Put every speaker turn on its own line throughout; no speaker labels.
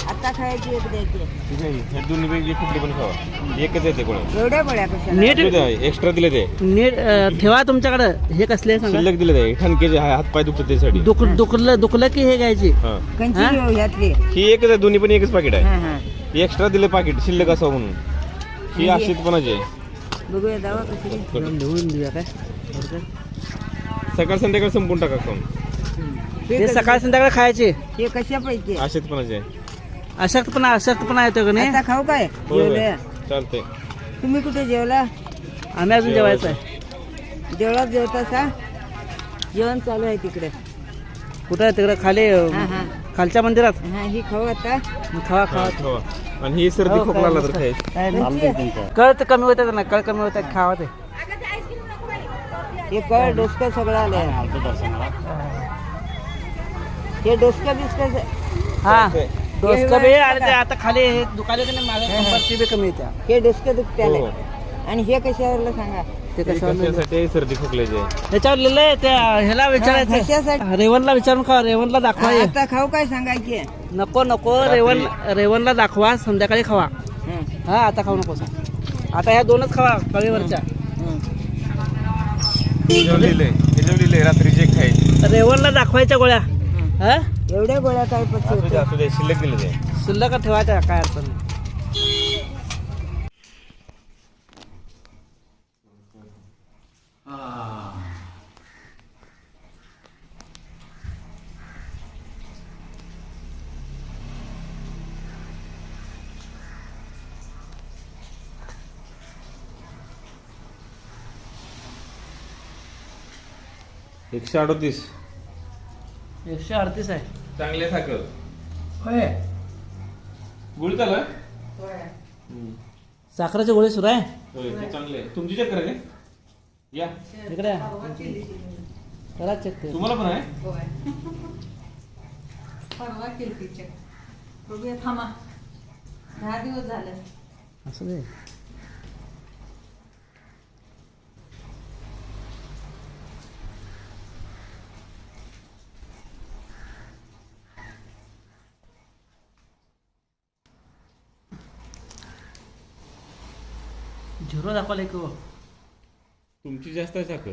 आता खायची एक द्यायची.
ठीक आहे हे दोन्ही पैकी कुठली पण खावा एकच येते कोणा
एवढ्या गोळ्या कशा?
नीट
एक्स्ट्रा दिले ते
नीट ठेवा तुमच्याकडे. हे कसले सांगा?
शिल्लक दिले ते ठणकेचे हातपाय दुखतात त्यासाठी
दुखलं की हे घ्यायची.
हा
कंची घेऊ ह्यातली.
ही एकच आहे दोन्ही पण एकच पाकिट आहे.
हा हा
एक्स्ट्रा दिले पाकिट शिल्लक असावं म्हणून. ही अशीच कोणाची आहे
बघूया दावा कशी.
लिहून देऊया काय?
सकाळ संध्याकाळ संपून टाका खाऊन.
हे सकाळ संध्याकाळ खायचे.
हे कशापैकी?
अशीच कोणाची आहे
अशक्तपणा येतो का नाही?
आता खाऊ काय?
होय, होय.
जेवले.
चालतंय.
तुम्ही कुठे जेवला?
आम्ही अजून जेवायचं आहे.
देवळात जेवतासा? जेवण चालू आहे तिकडे.
कुठं आहे तिकडे खाली
हा हा
खालच्या मंदिरात?
हा ही खाऊ आता.
खावा
हा, खावा. आणि ही सर्दी खोकला आला तर खायची.
काय नाही.
कंची?
कळ तर कमी होत ना, कळ कमी होत खावा ते.
हे कळ डोसकं सगळं आलंय. हे डोसकं बिस्कं
हा
चालतंय.
डोसकं बी आणि ते आता खाली हे दुखाले की नाही माझ्या कंबरची बी कमी येत्या.
हे डोसकं दुखत्याले.
हो.
आणि हे कशावरला सांगा?
ते
हे
कशावर
कशासाठी सर्दी खोकल्याची आहे.
त्याच्यावर लिहिलंय त्या ह्याला विचारायचं.
कशासाठी?
रेवणला विचारून खा. रेवणला दाखवा हे.
आता खाऊ काय सांगायची?
नको रेवणला दाखवा संध्याकाळी खावा. हा आता खाऊ नको सांग. आता ह्या दोनच खावा कळीवरच्या.
याच्यावर लिहिलंय रात्रीची एक खायची.
रेवणला दाखवायच्या गोळ्या. हा
एवढ्या गोळ्या काय पक्षी
असू दे शिल्लक दिले ते.
शिल्लक ठेवायच्या काय अडचण नाही.
एकशे 38
138 आहे.
चांगले साखर
होय
गुळ झालं.
साखरेचे गोळे सुरू आहे.
होय ते चांगले आहे. तुमची चक्कर आहे या
इकडे करा चेक ते.
तुम्हाला पण आहे.
परवा केली चेक. बघूया थांबा. 10 दिवस झाले.
असं दे. झिरो दाखवले की हो.
तुमची जास्त आहे साखर.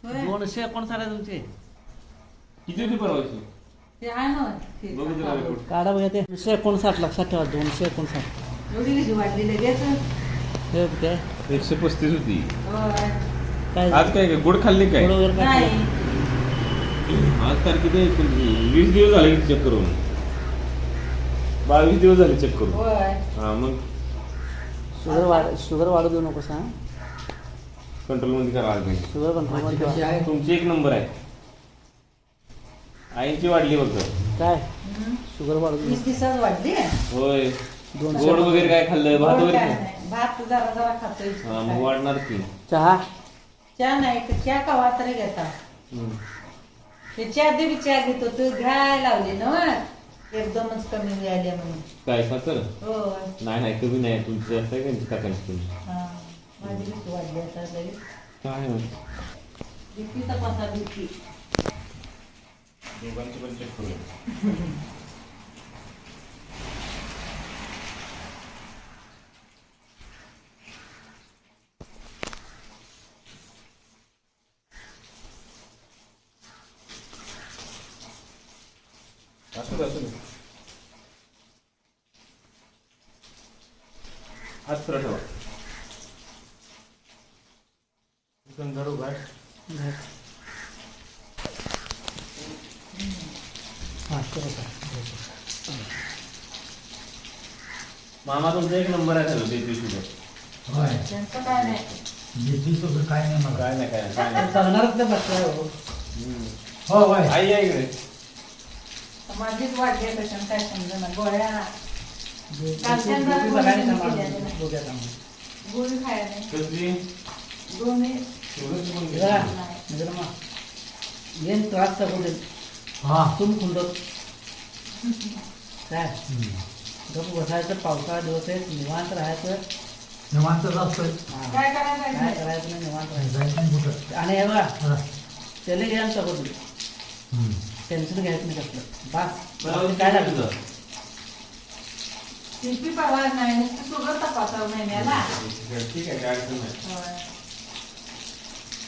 259 आहे तुमचे.
किती होती परवाची
ते आहे ना ते.
बघू जरा report.
काढा बघा ते 259 लक्षात ठेवा. 259
एवढी कशी वाढली लगेच?
हे काय
135 होती.
होय.
काय
आज काय गुड खाल्ली काय?
गोड वगैरे काय
नाही.
आज तारखे ते 20 दिवस झाले चेक करून. 22 दिवस झाले चेक करून.
होय.
हा मग
शुगर वाढू देऊ नको सांग.
कंट्रोल मध्ये करा आज नाही.
शुगर कंट्रोल मध्ये ठेवा.
तुमची एक नंबर आहे. आईची वाढली बघ.
काय शुगर वाढू देऊ
20 दिवसात वाढली.
होय.
200
गोड वगैरे काय खाल्लं भात
गोड
वगैरे
काय
खाल्लं?
नाही. भात जरा जरा खातोय.
हा मग वाढणार की.
चहा
चहा नाही तर चहा कवा तरी घेता.
हम्म.
त्याच्या आधी बी चहा घेतो तू घ्यायला लावली ना एकदमच कमी मिळाली म्हणून.
काय साखर?
होय.
नाही कमी नाही तुमची जास्त आहे का काकांची तुमची?
हा. माझी भीती वाढली आता लगेच.
काय
भीती तपासा भीती.
दोघांची पण चेक करूया. असू दे हात पुरा ठेवा. धरू काय मामा तुमचा एक नंबर आहे सर देती सुद्धा.
त्यांचं काय नाही.
काय नाही
सांगणारच नाही बसला.
हो आई आहे इकडे.
माझीच वाढली आहे कशाने काय समजा गोळ्या गोळी खायला नाही.
कसली
दोन्ही
एवढंच पण घे.
येन त्रास सांगू दे. तुम खुंडत काय गप बसायचं. पावसाळा दिवस आहे निवांत राहायचं.
निवांतच असतोय.
काय करायला
काय
पाहिजे?
करायचं नाही निवांत राहायचं.
जायचं नाही कुठं.
आणि हे बघा
हा.
त्याला घ्या सगळं
हम्म.
टेन्शन घ्यायचं नाही कसलं. बस
पण
काय लागलं
बीपी पावा नाही नुसतं शुगर तपासावं महिन्याला
ठीक आहे, काय अडचण नाही.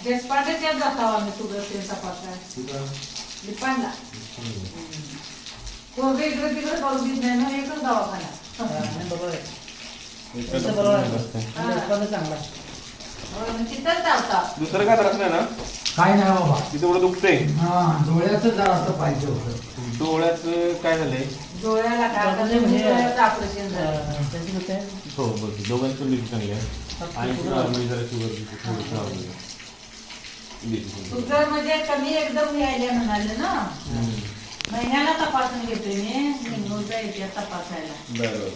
देशपांडेच्यात जातावं आम्ही शुगर ते तपासाय
तुझं?
लिपांडा पोरगं इकडे तिकडे करू देत नाही ना एकच दवाखाना
बरोबर आहे
इतकं
तुमचं बरोबर आहे.
नसतं.
आणि उत्पन्न चांगलं आहे.
तिथंच जातात
दुसरं काय त्रास नाही ना?
काय नाही बाबा
तिथं एवढं दुखतंय.
हा डोळ्याचं जरासं पाहिजे होतं.
डोळ्याचं काय झालंय?
डोळ्याला
म्हणजे म्हणजे-
ऑपरेशन झालं
त्यांची कसं आहे?
हो बघ, दोघांची पण बीपी चांगली आहे. आणि नॉर्मली जरा शुगर
शुगर म्हणजे कमी एकदम यायला म्हणाले ना महिन्याला तपासून घेतोय मी निघूनचा येते तपासायला
बरोबर.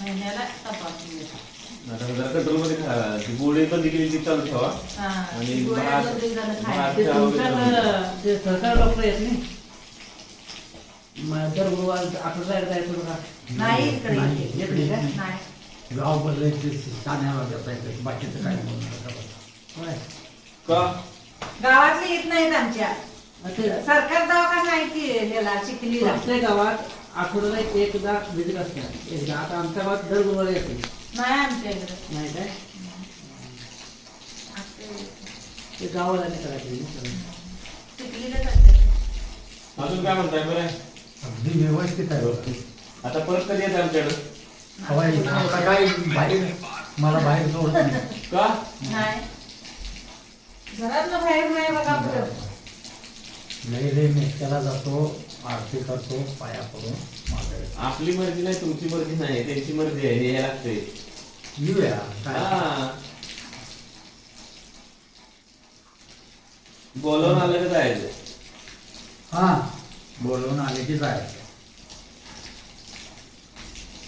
महिन्याला तपासून घेतो
आता जरा कंट्रोलमध्ये खा. ती गोळी बंद केली ती चालू ठेवा. आणि भात-
ते
भात
तुमच्या
वगैरे
ते सरकार डॉक्टर येत नाही दर गुरुवार आठवडा एकदा येतो का
नाही इकडे
नाही.
येत नाही का?
नाही
गाव बदलायचे ठाण्याला देता येतं बाकीचं काय बोलू नका.
होय.
का?
गावातले येत नाहीत आमच्या
ते
सरकार दवाखाना आहे की ह्याला चिखलीला
प्रत्येक गावात आठवड्याला एकदा विजिट असते एकदा आता आमच्या गावात दर गुरुवारी येते
नाही आमच्या इकडे
नाही काय ते गावाला नाही करायचं
चिखलीला जातात
अजून काय म्हणताय बरं?
अगदी व्यवस्थित आहे बघ.
आता परत कधी येत आमच्याकडं?
हवाई आता काय बाहेर मला बाहेर सोडत नाही.
का?
नाही घरातलं बाहेर नाही बघा पुढं
लय मेस्त्याला जातो आरती करतो पाया पडून मागे
आपली मर्जी नाही, तुमची मर्जी नाही, त्यांची मर्जी आहे. हे लागते.
येऊया काय
बोलवून आलं का जायचं?
हा बोलवून आले की जायचं.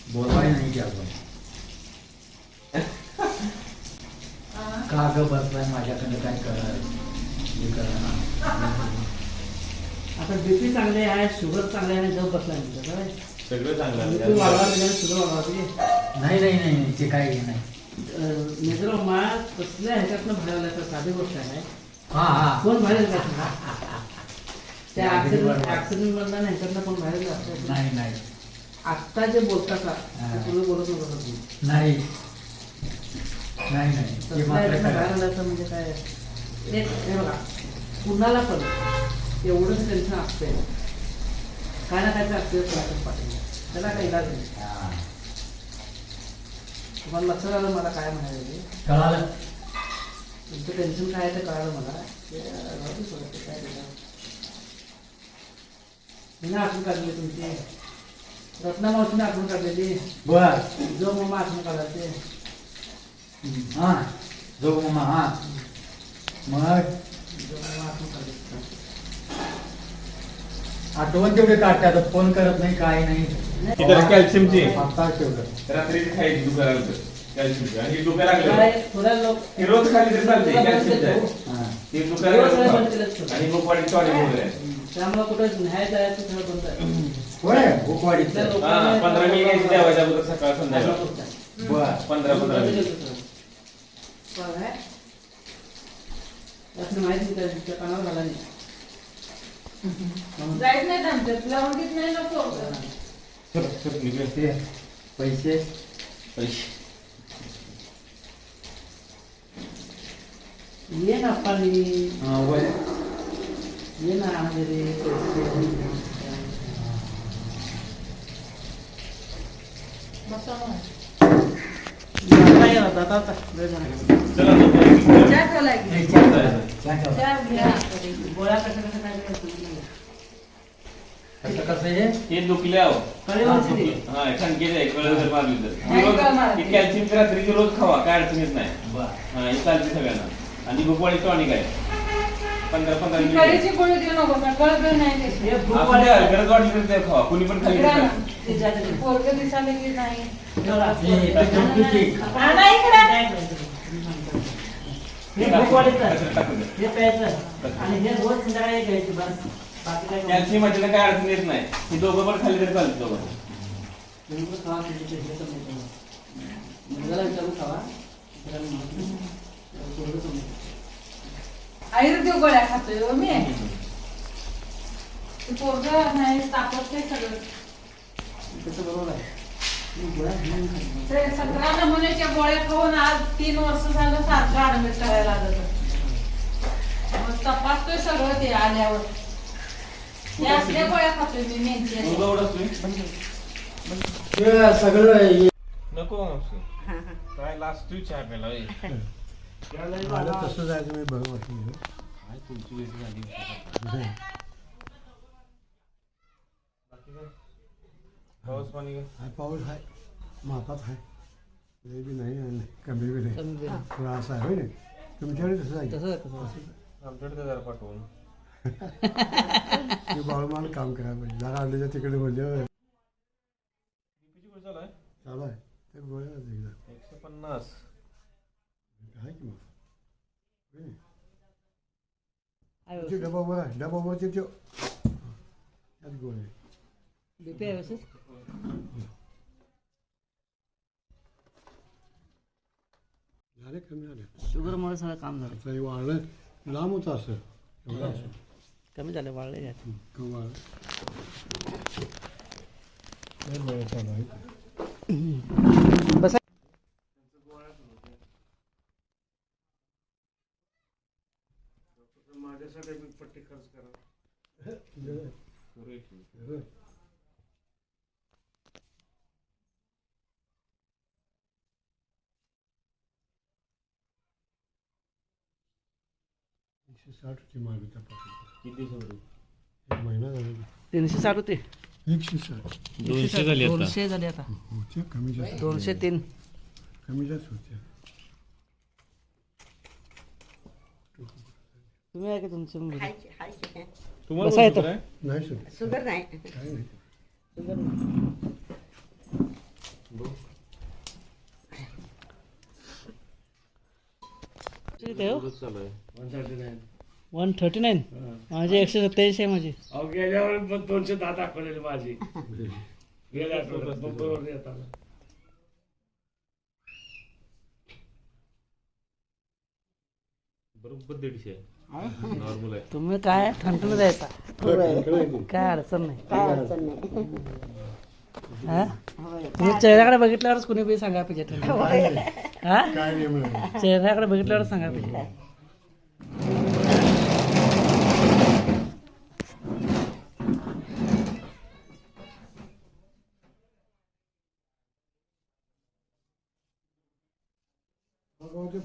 बोलवाय नाही की अजून का ग बसलाय माझ्याकडे काय करणार
आता बीपी चांगले आहे शुगर चांगले आहे जब बसला
सगळं चांगलं
बीपी वाढवा
आहे.
त्याच्याने शुगर वाढवा
नाही नाही नाही नाही ते काही नाही.
मित्र मा कसल्या ह्याच्यातनं बाहेर आलं तर साधी गोष्ट आहे
हा हा
कोण बाहेर जात त्या ऍक्सिडेंट मधला ह्याच्यातनं कोण बाहेर जात
नाही नाही
आत्ता जे बोलतात ना तुम्ही बोलत नका तुम्ही
नाही नाही नाही ते
तसल्या
मात्र
ह्याच्यातनं बाहेर
खरं.
आलं म्हणजे काय हे बघा कुणाला पण एवढंच टेन्शन असतंय काय ना काय तर असते पाठीला त्याला काही इलाज नाही
हा.
तुम्हाला लक्षात आलं मला काय म्हणायचं ते
कळालं
तुमचं टेन्शन काय आहे ते कळालं मला ते राहू दे सोडा, ते काय देणार. मी आठवण काढली तुमची रत्ना मावशीने आठवण काढलेली
बर
जो मम्मा आठवण काढायचे
हा जो मामा हा मग
जो मम्मा आठवण काढली
आठवण तेवढे काढते आता फोन करत नाही काय नाही
ती जरा कॅल्शियमची
आता तेवढं
रात्री खायची दुखायला कॅल्शियमची आणि दुखायला लागलं
काय थोड्या लोक
ती रोज खाली तरी चालते कॅल्शियमची आहे.
हा.
ती दुखायला
रोज
लागलं
बंद केलंच
का?
ठेव.
आणि भूकवाडी टॉनिक वगैरे आहे.
त्यामुळे कुठं न्याय जायचं सगळं बंद आहे
होय भूकवाडीचं
हा 15 मिनिट घ्यायची द्यावायच्या अगोदर सकाळ संध्याकाळ
बर
15 मिनिट.
माहिती नाही त्या कानावर झाला नाही
जायच नाही आमच्यात लावून घेत नाही नको
चल चल निघूया.
ते पैसे
पैसे
ये ना पाणी
हा, वय
ये ना रे
बसा मग.
चला ना, पैसे.
चहा ठेवलाय की?
हे चहा ठेवा.
चहा घ्या.
गोळ्या कशा कशा काय करायचं
कसं कसं हे
हे दुखले आहो.
कळेवरची दे.
हा खणकेच आहे कळलं जर मारली तर
नाही
रोज-
का मारली?
ही कॅल्शियमची रात्रीची रोज खावा काय अडचण येत नाही.
बर
हा हे चालते सगळ्यांना. आणि भूकवाडी टॉनिक आहे 15
ती
मिनिट.
कळीची गोळी देऊ नको का? कळबळ नाही त्याची.
हे भूक
आपण
वाढली.
द्या, गरज वाटली तर ते खावा कुणी पण खाली
इकडं
नका.
आणा.
त्याच्यात
पोरगं दिसायला की नाही
हे इथं किती?
आणा इकडं.
हे भूक वाढीचं आहे.
कचऱ्यात टाकून द्या.
हे प्यायचं आणि हे रोज संध्याकाळी घ्यायचं बस बाकी काय
कॅल्शियम मध्ये काय अडचण येत नाही. ही दोघं पण खाली तरी चालते दोघं.
मुलगाला विचारून खावा
आयुर्वेदिक गोळ्या खातोय हो मी ते पोरगं नाही तापत ते सगळं
तसं बरोबर आहे
ते 17 नमुन्याच्या गोळ्या खाऊन आज 3 वर्ष झालं सारखं ऍडमिट करायला लागत होतं. मग तपासतोय सगळं ते आल्यावर ते असल्या गोळ्या खातोय मी मेंथी
तुझा एवढाच नाही?
ते सगळं
नको मावशी. काय लास्ट तू चहा प्यायला होय?
मला तसं जायचं मी बरं वाटलं
काय तुमची वेळ झाली. बाकी काय? पाऊस पाणी काय?
हा पाऊस आहे मापात आहे लय बी नाही आणि कमी बी नाही थोडा असा आहे होय ना तुमच्याकडे तसं आहे
आमच्याकडे तर जरा पाठवून.
मी बाळूमाला काम करायला पाहिजे जरा आलेल्या तिकडे म्हणजे
बीपीची गोळी चालू आहे?
चालू आहे ते गोळ्या एकदा
150.
आहे की मग डबावर आहे डबावर ते त्यात गोळ्या
बीपी आहे व्यवस्थित?
झाले कमी झाले
शुगरमुळे सगळं काम झालं.
आता हे वाळलं लांब होतं असं एवढं असं
कमी झालं वाळले
कमी वाळलं वेळ चालू आहे
बसा.
माझ्यासाठी पट्टी खर्च करा ची मागणी तपासली
किती दिवसापूर्वी?
एक महिना झाला
360 होते.
160
200 झाली आता.
200 झाले आता.
होते कमी जास्त
203.
कमी जास्त होते
तुम्ही आहे का तुमचं मुलं?
तुम्हाला
बसा येतं.
शुगर आहे?
नाही सर
शुगर नाही.
काय नाही
शुगर नाही. किती आहे हो?
रोज चालू आहे.
139. माझी 127 आहे माझी.
अहो गेल्यावर पण 210 दाखवलेली माझी गेल्या आठवड्यात बरोबर येताना
बरोबर 150 आहे. नॉर्मल आहे.
तुम्ही काय ठणठण द्यायचा काय अडचण नाही. हा? तुम्ही चेहऱ्याकडे बघितल्यावरच कुणी बी सांगा पाहिजे ठणठण. हा?
काय नाही म्हणा
चेहऱ्याकडे बघितल्यावरच सांगा पाहिजे.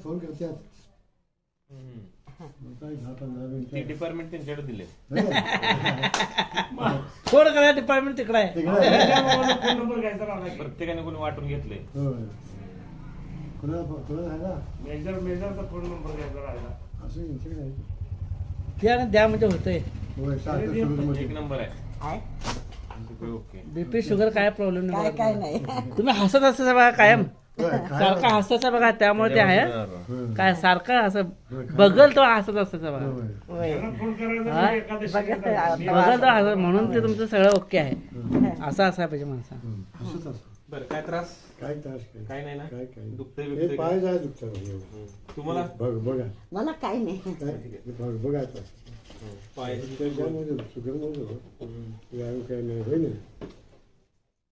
फोन करतात काय 10-15
ती
मिनिटं
डिपार्टमेंट त्यांच्याकडे दिले.
फोन करा डिपार्टमेंट तिकडे आहे.
फोन नंबर घ्यायचा राहिला
प्रत्येकाने कोणी वाटून घेतले.
कोणाला आहे ना
मेजरचा फोन नंबर घ्यायचा राहिला
असं यांच्याकडे आहे
द्या ना द्या म्हणजे होतंय.
होय सारखं सुरूमध्ये.
एक नंबर आहे. ओके.
बीपी शुगर काय प्रॉब्लेम नाही. काय नाही. तुम्ही हसत असता बघा कायम सारखं हसायचं बघा त्यामुळे ते आहे. काय सारखं असं बघल तो हसत असायचं बघा.
फोन
हा?
करायचा
बघल तो हसत म्हणून ते तुमचं सगळं ओके आहे. असं असायला पाहिजे माणसा.
असंच असतं
बरं काय त्रास?
काय त्रास
काय नाही ना?
काय काय
दुखतंय
हे
बिखतंय
पाय
का?
जाय दुखतात
तुम्हाला?
बघा
मला काही नाही.
काय बघायचं
पाय
त्याच्यामध्ये शुगरमध्ये व्यायाम काय नाही होय ना